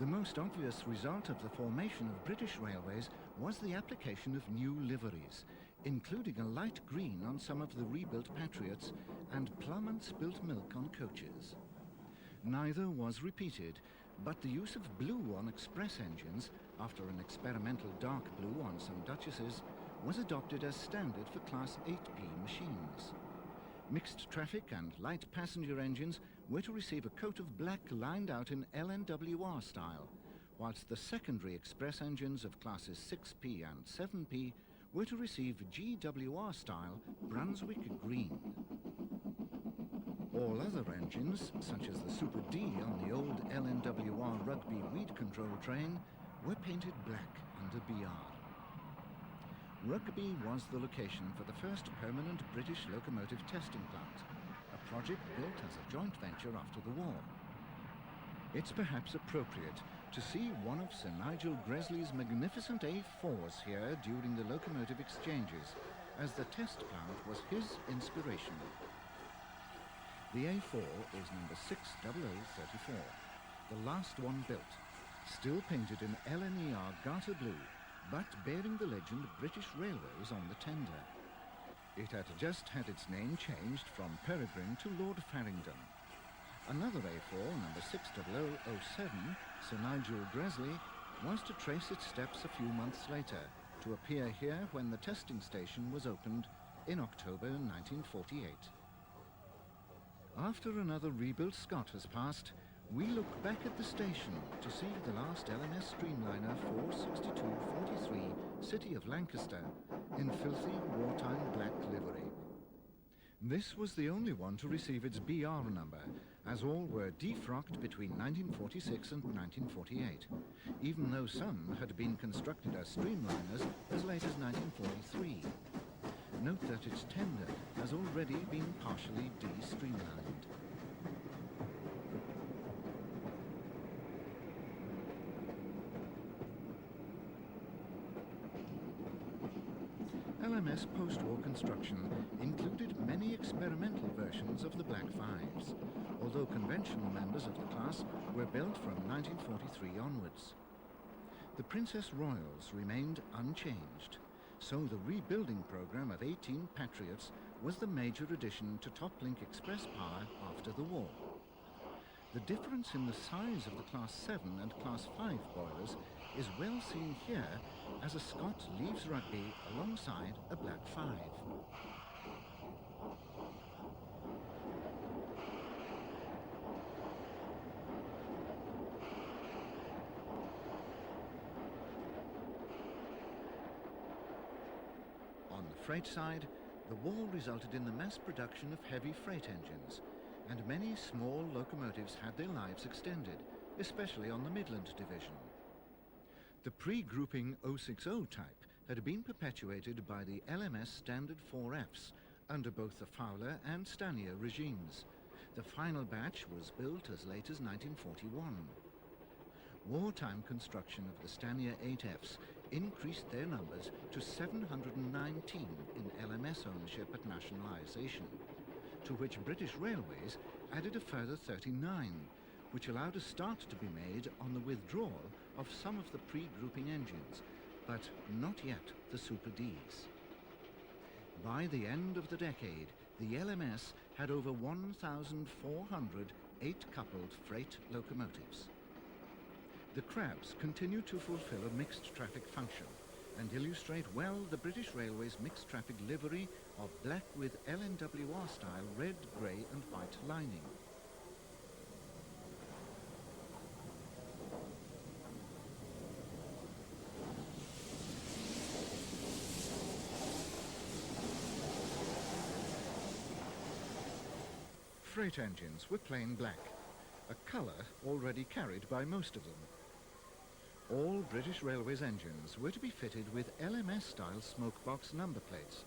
The most obvious result of the formation of British Railways was the application of new liveries, including a light green on some of the rebuilt Patriots and plum and spilt milk on coaches. Neither was repeated, but the use of blue on express engines, after an experimental dark blue on some Duchesses, was adopted as standard for Class 8P machines. Mixed traffic and light passenger engines were to receive a coat of black lined out in LNWR style, whilst the secondary express engines of Classes 6P and 7P were to receive GWR style Brunswick green. All other engines, such as the Super D on the old LNWR Rugby weed control train, were painted black under BR. Rugby was the location for the first permanent British locomotive testing plant, a project built as a joint venture after the war. It's perhaps appropriate to see one of Sir Nigel Gresley's magnificent A4s here during the locomotive exchanges, as the test plant was his inspiration. The A4 is number 60034, the last one built, still painted in LNER garter blue, but bearing the legend British Railways on the tender. It had just had its name changed from Peregrine to Lord Farringdon. Another A4, number 60007, Sir Nigel Gresley, was to trace its steps a few months later, to appear here when the testing station was opened in October 1948. After another rebuilt Scott has passed, we look back at the station to see the last LMS Streamliner 46243 City of Lancaster in filthy wartime black livery. This was the only one to receive its BR number, as all were defrocked between 1946 and 1948, even though some had been constructed as Streamliners as late as 1943. Note that its tender has already been partially de-streamlined. LMS post-war construction included many experimental versions of the Black Fives, although conventional members of the class were built from 1943 onwards. The Princess Royals remained unchanged, so the rebuilding program of 18 Patriots was the major addition to Top-Link Express power after the war. The difference in the size of the Class 7 and Class 5 boilers is well seen here as a Scott leaves Rugby alongside a Black 5. On the freight side, the war resulted in the mass production of heavy freight engines, and many small locomotives had their lives extended, especially on the Midland Division. The pre-grouping 060 type had been perpetuated by the LMS Standard 4Fs under both the Fowler and Stanier regimes. The final batch was built as late as 1941. Wartime construction of the Stanier 8Fs increased their numbers to 719 in LMS ownership at nationalisation, to which British Railways added a further 39, which allowed a start to be made on the withdrawal of some of the pre-grouping engines, but not yet the Super Ds. By the end of the decade, the LMS had over 1,400 eight-coupled freight locomotives. The Crabs continue to fulfill a mixed traffic function and illustrate well the British Railways mixed traffic livery of black with LNWR style red, grey and white lining. Freight engines were plain black, a colour already carried by most of them. All British Railways engines were to be fitted with LMS-style smokebox number plates,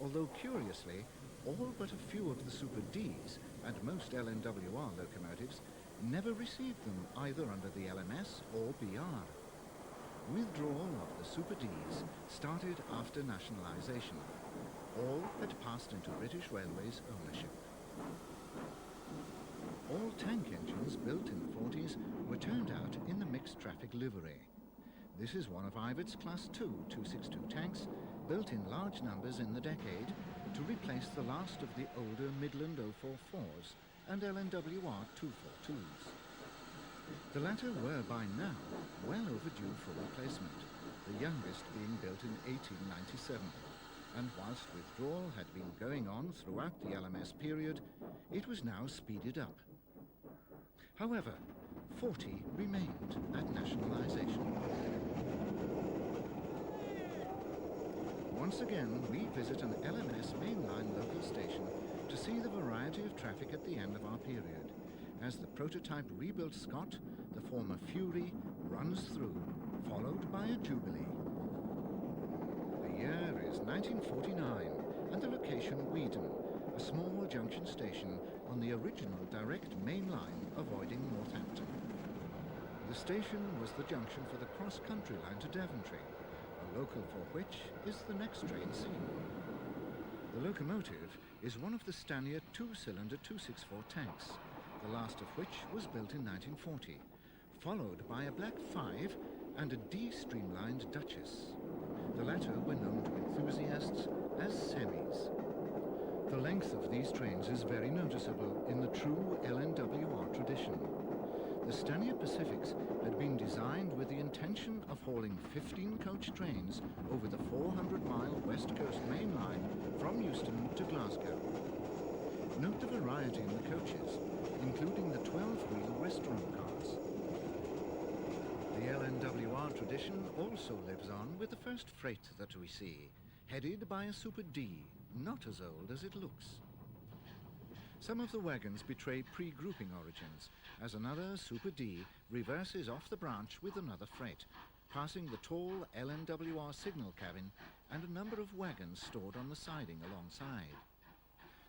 although curiously, all but a few of the Super Ds and most LNWR locomotives never received them either under the LMS or BR. Withdrawal of the Super Ds started after nationalisation. All had passed into British Railways ownership. All tank engines built in the 40s were turned out in the mixed traffic livery. This is one of Ivett's Class 2 262 tanks, built in large numbers in the decade to replace the last of the older Midland 044s and LNWR 242s. The latter were by now well overdue for replacement, the youngest being built in 1897, and whilst withdrawal had been going on throughout the LMS period, it was now speeded up. However, 40 remained at nationalisation. Once again, we visit an LMS mainline local station to see the variety of traffic at the end of our period, as the prototype rebuilt Scott, the former Fury, runs through, followed by a Jubilee. The year is 1949, and the location Weedon, a small junction station on the original direct main line avoiding Northampton. The station was the junction for the cross-country line to Devonshire, a local for which is the next train seen. The locomotive is one of the Stanier two-cylinder 264 tanks, the last of which was built in 1940, followed by a Black 5 and a D-streamlined Duchess. The latter were known to enthusiasts as semis. The length of these trains is very noticeable in the true LNWR tradition. The Stanier Pacifics had been designed with the intention of hauling 15-coach trains over the 400-mile West Coast main line from Euston to Glasgow. Note the variety in the coaches, including the 12-wheel restaurant cars. The LNWR tradition also lives on with the first freight that we see, headed by a Super D, not as old as it looks. Some of the wagons betray pre-grouping origins, as another Super D reverses off the branch with another freight, passing the tall LNWR signal cabin and a number of wagons stored on the siding alongside.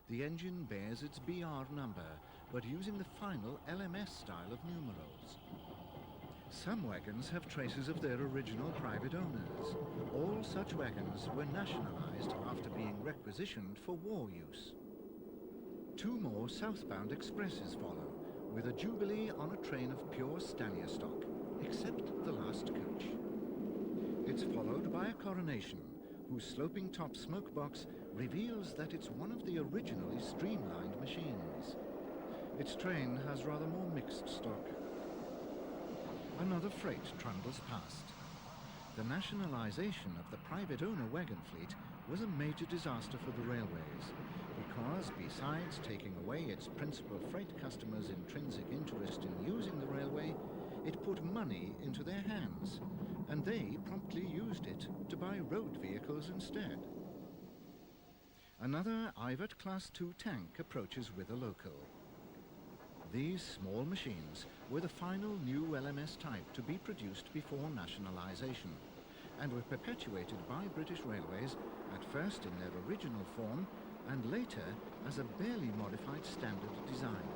The engine bears its BR number, but using the final LMS style of numerals. Some wagons have traces of their original private owners. All such wagons were nationalised after being requisitioned for war use. Two more southbound expresses follow, with a Jubilee on a train of pure Stanier stock, except the last coach. It's followed by a Coronation, whose sloping top smoke box reveals that it's one of the originally streamlined machines. Its train has rather more mixed stock. Another freight trundles past. The nationalisation of the private owner wagon fleet was a major disaster for the railways, because besides taking away its principal freight customers' intrinsic interest in using the railway, it put money into their hands, and they promptly used it to buy road vehicles instead. Another Ivett Class 2 tank approaches with a local. These small machines were the final new LMS type to be produced before nationalisation, and were perpetuated by British Railways, at first in their original form, and later as a barely modified standard design.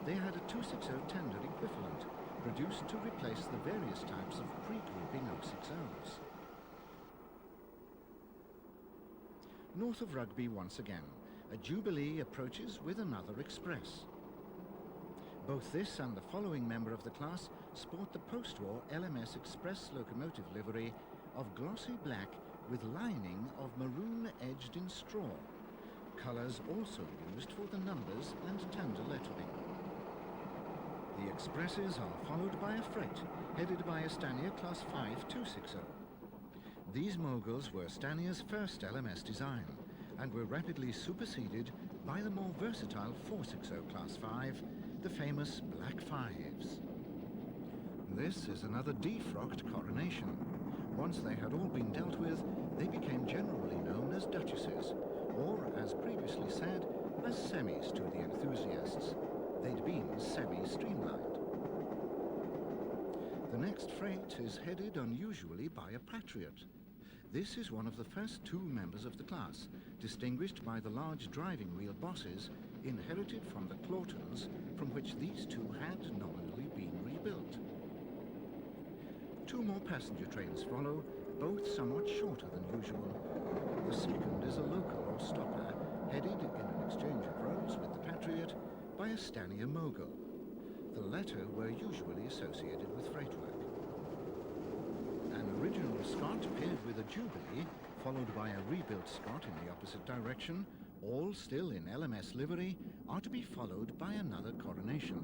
They had a 260 tender equivalent, produced to replace the various types of pre-grouping 060s. North of Rugby once again, a Jubilee approaches with another express. Both this and the following member of the class sport the post-war LMS Express locomotive livery of glossy black with lining of maroon edged in straw, colours also used for the numbers and tender lettering. The expresses are followed by a freight, headed by a Stanier Class 5 260. These moguls were Stanier's first LMS design, and were rapidly superseded by the more versatile 460 Class 5, the famous Black 5s. This is another defrocked Coronation. Once they had all been dealt with, they became generally known as Duchesses, or, as previously said, as semis to the enthusiasts. They'd been semi-streamlined. The next freight is headed unusually by a Patriot. This is one of the first two members of the class, distinguished by the large driving wheel bosses inherited from the Claughtons, from which these two had nominally been rebuilt. Two more passenger trains follow, both somewhat shorter than usual. The second is a local or stopper, headed in an exchange of roads with the Patriot by a Stanier Mogul. The latter were usually associated with freight work. original Scot paired with a Jubilee, followed by a rebuilt Scot in the opposite direction, all still in LMS livery, are to be followed by another coronation.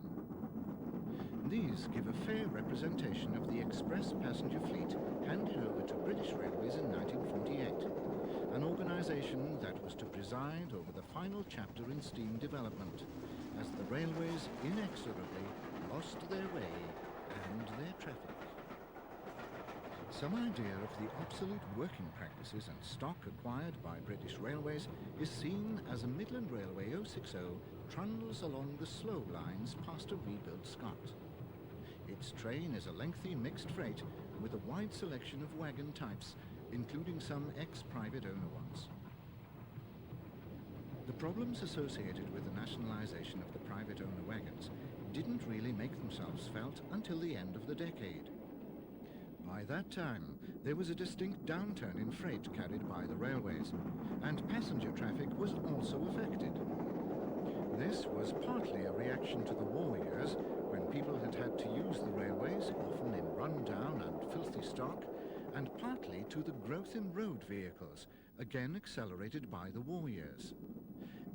These give a fair representation of the express passenger fleet handed over to British Railways in 1948, an organisation that was to preside over the final chapter in steam development, as the railways inexorably lost their way and their traffic. Some idea of the obsolete working practices and stock acquired by British Railways is seen as a Midland Railway 060 trundles along the slow lines past a rebuilt Scot. Its train is a lengthy mixed freight with a wide selection of wagon types, including some ex-private owner ones. The problems associated with the nationalisation of the private owner wagons didn't really make themselves felt until the end of the decade. By that time, there was a distinct downturn in freight carried by the railways, and passenger traffic was also affected. This was partly a reaction to the war years, when people had had to use the railways, often in run-down and filthy stock, and partly to the growth in road vehicles, again accelerated by the war years.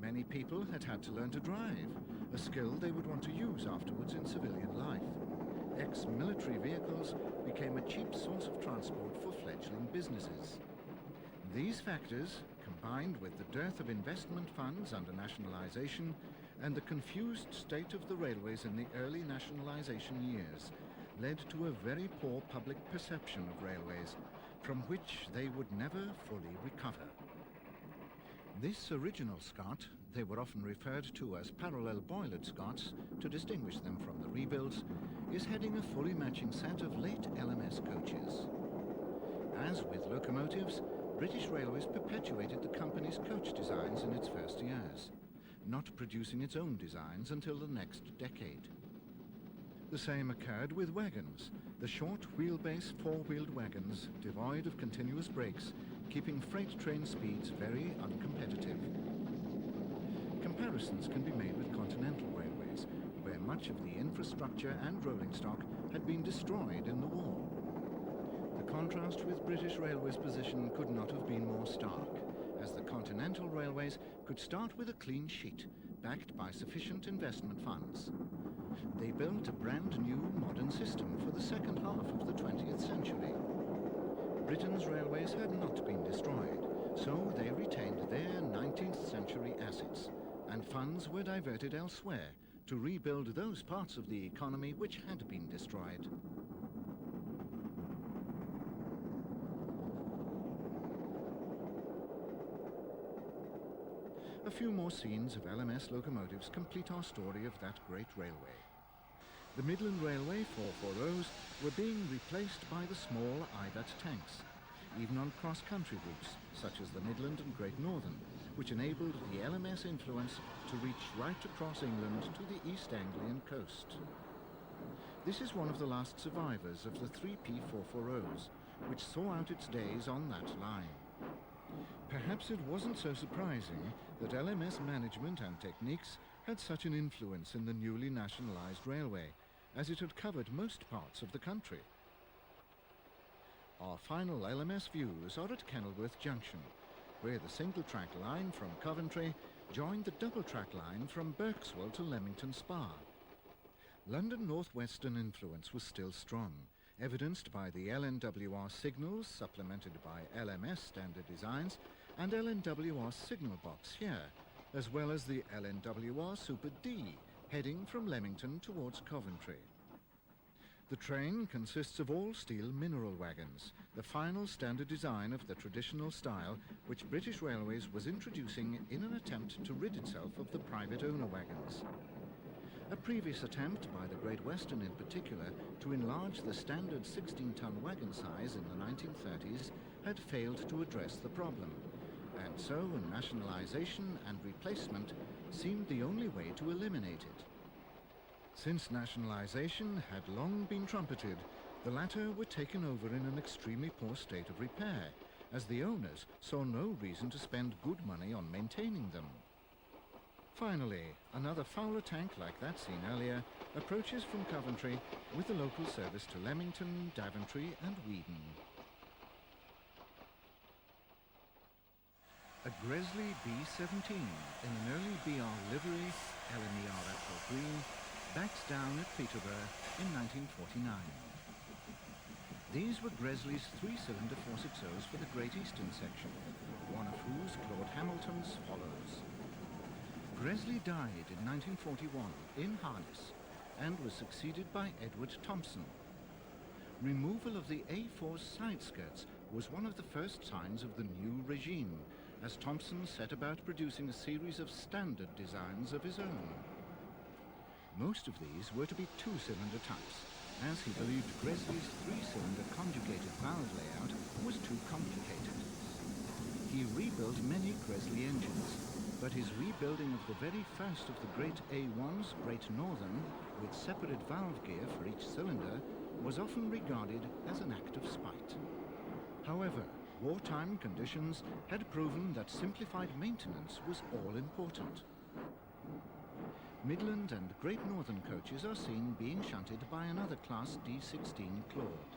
Many people had had to learn to drive, a skill they would want to use afterwards in civilian life. Ex-military vehicles became a cheap source of transport for fledgling businesses. These factors, combined with the dearth of investment funds under nationalisation and the confused state of the railways in the early nationalisation years, led to a very poor public perception of railways, from which they would never fully recover. This original Scot, they were often referred to as parallel boilered Scots to distinguish them from the rebuilds, is heading a fully matching set of late LMS coaches. As with locomotives, British Railways perpetuated the company's coach designs in its first years, not producing its own designs until the next decade. The same occurred with wagons, the short wheelbase four-wheeled wagons devoid of continuous brakes, keeping freight train speeds very uncompetitive. Comparisons can be made with continental railways, where much of the infrastructure and rolling stock had been destroyed in the war. The contrast with British Railways' position could not have been more stark, as the continental railways could start with a clean sheet, backed by sufficient investment funds. They built a brand new modern system for the second half of the 20th century. Britain's railways had not been destroyed, so they retained their 19th century assets, and funds were diverted elsewhere to rebuild those parts of the economy which had been destroyed. A few more scenes of LMS locomotives complete our story of that great railway. The Midland Railway 440s were being replaced by the small IVAT tanks, even on cross-country routes, such as the Midland and Great Northern, which enabled the LMS influence to reach right across England to the East Anglian coast. This is one of the last survivors of the 3P 440s, which saw out its days on that line. Perhaps it wasn't so surprising that LMS management and techniques had such an influence in the newly nationalised railway, as it had covered most parts of the country. Our final LMS views are at Kenilworth Junction, where the single-track line from Coventry joined the double-track line from Berkswell to Leamington Spa. London North Western influence was still strong, evidenced by the LNWR signals supplemented by LMS standard designs and LNWR signal box here, as well as the LNWR Super D heading from Leamington towards Coventry. The train consists of all-steel mineral wagons, the final standard design of the traditional style which British Railways was introducing in an attempt to rid itself of the private owner wagons. A previous attempt by the Great Western in particular to enlarge the standard 16-ton wagon size in the 1930s had failed to address the problem, and so nationalisation and replacement seemed the only way to eliminate it. Since nationalisation had long been trumpeted, the latter were taken over in an extremely poor state of repair, as the owners saw no reason to spend good money on maintaining them. Finally, another Fowler tank like that seen earlier approaches from Coventry with the local service to Leamington, Daventry and Weedon. A Gresley B-17 in an early BR livery, LNER Apple Green, backs down at Peterborough in 1949. These were Gresley's three-cylinder 460s for the Great Eastern section, one of whose Claude Hamilton's follows. Gresley died in 1941 in harness and was succeeded by Edward Thompson. Removal of the A4's side skirts was one of the first signs of the new regime, as Thompson set about producing a series of standard designs of his own. Most of these were to be two-cylinder types, as he believed Gresley's three-cylinder conjugated valve layout was too complicated. He rebuilt many Gresley engines, but his rebuilding of the very first of the great A1s, Great Northern, with separate valve gear for each cylinder, was often regarded as an act of spite. However, wartime conditions had proven that simplified maintenance was all important. Midland and Great Northern coaches are seen being shunted by another Class D16 Claude.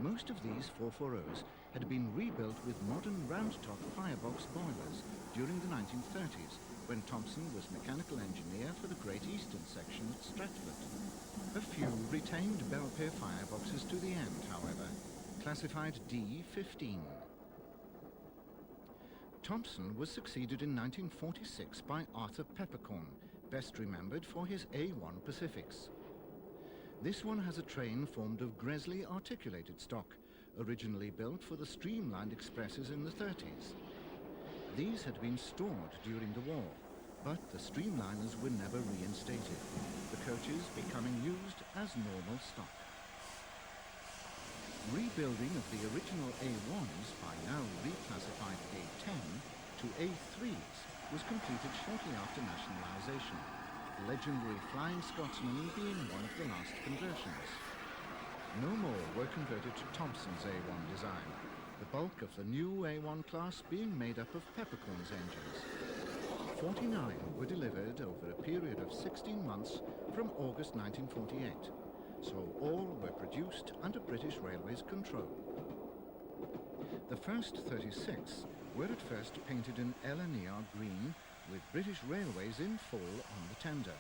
Most of these 440s had been rebuilt with modern round-top firebox boilers during the 1930s, when Thompson was mechanical engineer for the Great Eastern section at Stratford. A few retained Belpaire fireboxes to the end, however, classified D15. Thompson was succeeded in 1946 by Arthur Peppercorn, best remembered for his A1 Pacifics. This one has a train formed of Gresley articulated stock, originally built for the streamlined expresses in the 30s. These had been stored during the war, but the streamliners were never reinstated, the coaches becoming used as normal stock. Rebuilding of the original A1s, by now reclassified A10, to A3s was completed shortly after nationalisation, the legendary Flying Scotsman being one of the last conversions. No more were converted to Thompson's A1 design, the bulk of the new A1 class being made up of Peppercorn's engines. 49 were delivered over a period of 16 months from August 1948, so all were produced under British Railways control. The first 36 were at first painted in LNER green, with British Railways in full on the tender,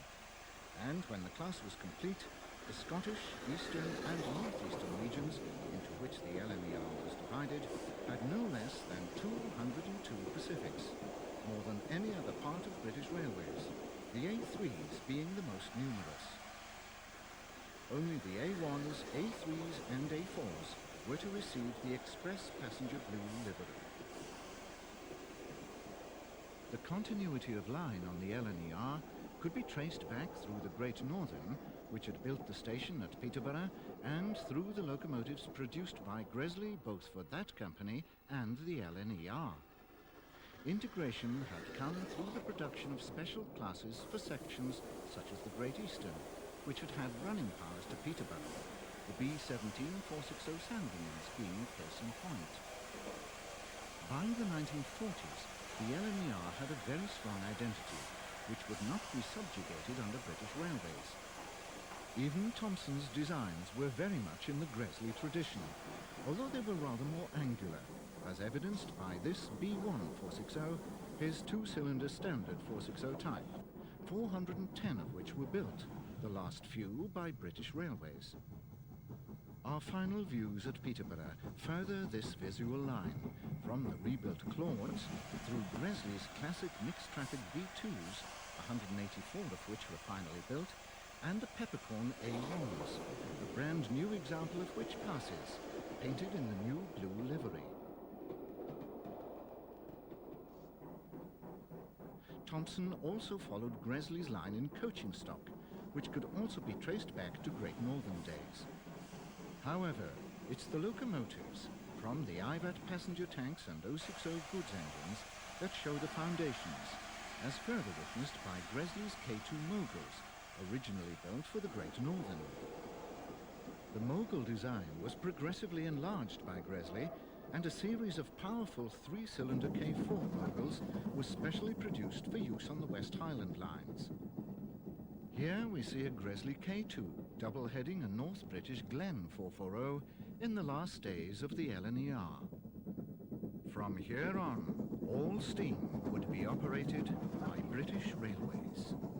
and when the class was complete, the Scottish, Eastern and North-Eastern regions, into which the LNER was divided, had no less than 202 Pacifics, more than any other part of British Railways, the A3s being the most numerous. Only the A1s, A3s and A4s were to receive the Express Passenger Blue livery. The continuity of line on the LNER could be traced back through the Great Northern, which had built the station at Peterborough, and through the locomotives produced by Gresley both for that company and the LNER. Integration had come through the production of special classes for sections such as the Great Eastern, which had had running powers to Peterborough, the B-17 460 Sandwings being case in point. By the 1940s, the LNER had a very strong identity, which would not be subjugated under British Railways. Even Thompson's designs were very much in the Gresley tradition, although they were rather more angular, as evidenced by this B1 460, his two-cylinder standard 460 type, 410 of which were built, the last few by British Railways. Our final views at Peterborough further this visual line, from the rebuilt Claudes through Gresley's classic mixed-traffic V2s, 184 of which were finally built, and the Peppercorn A1s, a brand new example of which passes, painted in the new blue livery. Thompson also followed Gresley's line in coaching stock, which could also be traced back to Great Northern days. However, it's the locomotives, from the IVAT passenger tanks and 060 goods engines, that show the foundations, as further witnessed by Gresley's K2 Moguls, originally built for the Great Northern. The Mogul design was progressively enlarged by Gresley, and a series of powerful three-cylinder K4 Moguls was specially produced for use on the West Highland lines. Here we see a Gresley K2 double-heading a North British Glen 440 in the last days of the LNER. From here on, All steam would be operated by British Railways.